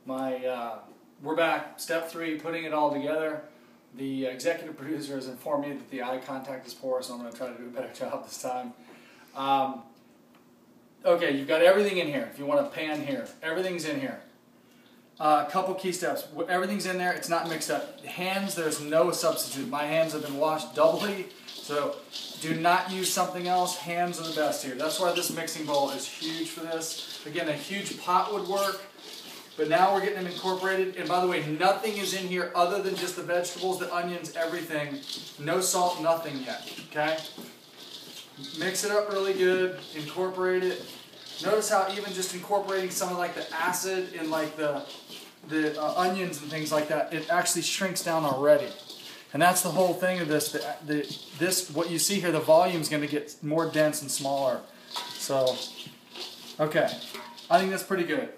We're back. Step 3, putting it all together. The executive producer has informed me that the eye contact is poor, so I'm going to try to do a better job this time. Okay, you've got everything in here. If you want to pan here, everything's in here. A couple key steps. Everything's in there. It's not mixed up. Hands, there's no substitute. My hands have been washed doubly, so do not use something else. Hands are the best here. That's why this mixing bowl is huge for this. Again, a huge pot would work, but now we're getting them incorporated. And by the way, nothing is in here other than just the vegetables, the onions, everything. No salt, nothing yet, okay? Mix it up really good, incorporate it. Notice how even just incorporating some of like the acid in like the onions and things like that, it actually shrinks down already. And that's the whole thing of this. What you see here, the volume is going to get more dense and smaller. So, okay, I think that's pretty good.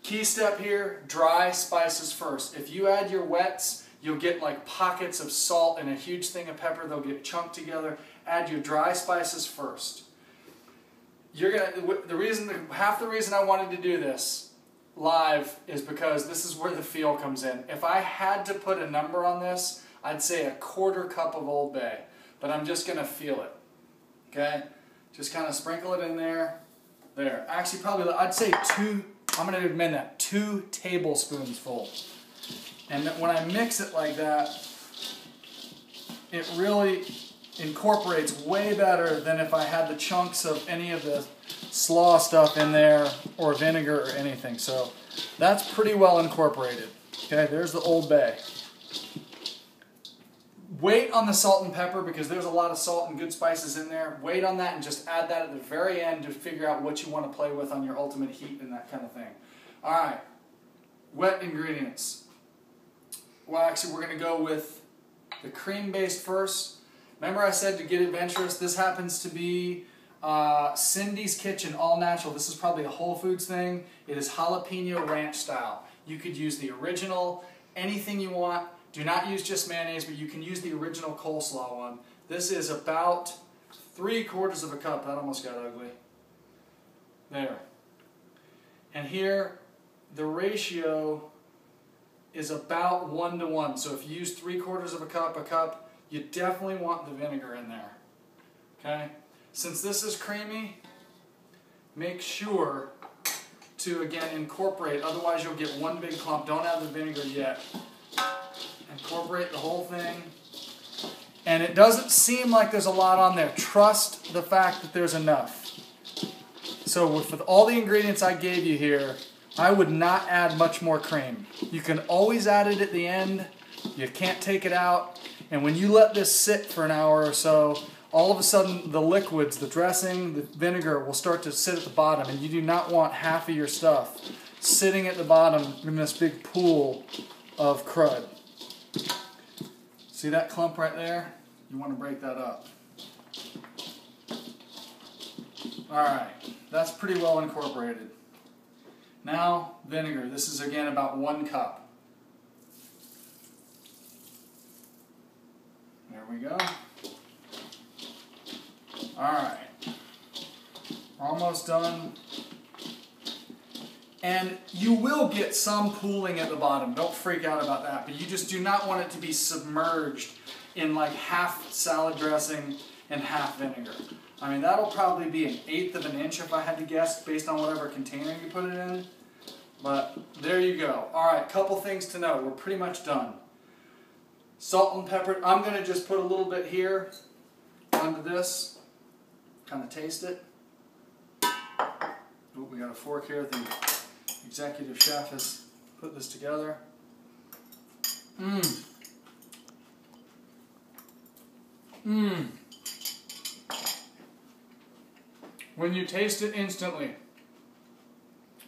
Key step here, dry spices first. If you add your wets, you'll get like pockets of salt and a huge thing of pepper. They'll get chunked together. Add your dry spices first. Half the reason I wanted to do this live is because this is where the feel comes in. If I had to put a number on this, I'd say 1/4 cup of Old Bay, but I'm just going to feel it. Okay? Just kind of sprinkle it in there. There. Actually, probably, I'd say 2, I'm going to amend that, 2 tablespoons full. And when I mix it like that, it really incorporates way better than if I had the chunks of any of the slaw stuff in there or vinegar or anything. So that's pretty well incorporated. Okay, there's the Old Bay. Wait on the salt and pepper because there's a lot of salt and good spices in there. Wait on that and just add that at the very end to figure out what you want to play with on your ultimate heat and that kind of thing. Alright, wet ingredients. Well, actually we're going to go with the cream based first. Remember I said to get adventurous, this happens to be Cindy's Kitchen, all natural. This is probably a Whole Foods thing. It is jalapeno ranch style. You could use the original, anything you want. Do not use just mayonnaise, but you can use the original coleslaw one. This is about 3/4 of a cup. That almost got ugly. There. And here, the ratio is about 1:1. So if you use 3/4 of a cup, you definitely want the vinegar in there. Okay? Since this is creamy, make sure to, again, incorporate. Otherwise, you'll get one big clump. Don't add the vinegar yet. Incorporate the whole thing. And it doesn't seem like there's a lot on there. Trust the fact that there's enough. So with all the ingredients I gave you here, I would not add much more cream. You can always add it at the end. You can't take it out. And when you let this sit for an hour or so, all of a sudden the liquids, the dressing, the vinegar will start to sit at the bottom, and you do not want half of your stuff sitting at the bottom in this big pool of crud. See that clump right there? You want to break that up. Alright, that's pretty well incorporated. Now, vinegar. This is again about 1 cup. There we go. Alright. Almost done. And you will get some pooling at the bottom. Don't freak out about that. But you just do not want it to be submerged in like half salad dressing and half vinegar. I mean, that'll probably be 1/8 of an inch if I had to guess, based on whatever container you put it in. But there you go. Alright, couple things to note. We're pretty much done. Salt and pepper. I'm going to just put a little bit here onto this. Kind of taste it. Ooh, we got a fork here. The executive chef has put this together. Mmm. Mmm. When you taste it instantly,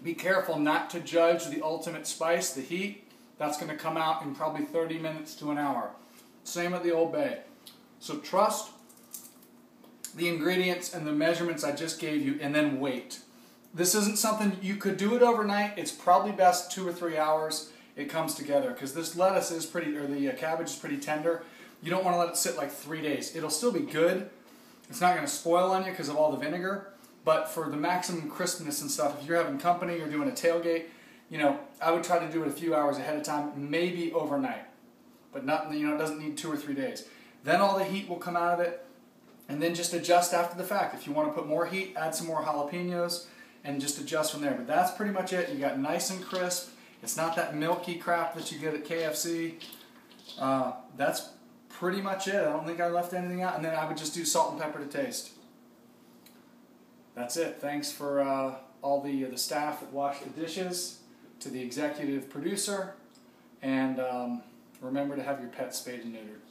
be careful not to judge the ultimate spice, the heat. That's going to come out in probably 30 minutes to an hour. Same with the Old Bay. So trust the ingredients and the measurements I just gave you, and then wait. This isn't something, you could do it overnight. It's probably best 2 or 3 hours it comes together, because this lettuce is pretty, or the cabbage is pretty tender. You don't want to let it sit like 3 days. It'll still be good. It's not going to spoil on you because of all the vinegar, but for the maximum crispness and stuff, if you're having company or doing a tailgate, you know, I would try to do it a few hours ahead of time, maybe overnight. But not, you know, it doesn't need 2 or 3 days. Then all the heat will come out of it, and then just adjust after the fact. If you want to put more heat, add some more jalapenos, and just adjust from there. But that's pretty much it. You got nice and crisp. It's not that milky crap that you get at KFC. That's pretty much it. I don't think I left anything out. And then I would just do salt and pepper to taste. That's it. Thanks for all the staff that washed the dishes, to the executive producer, and remember to have your pet spayed and neutered.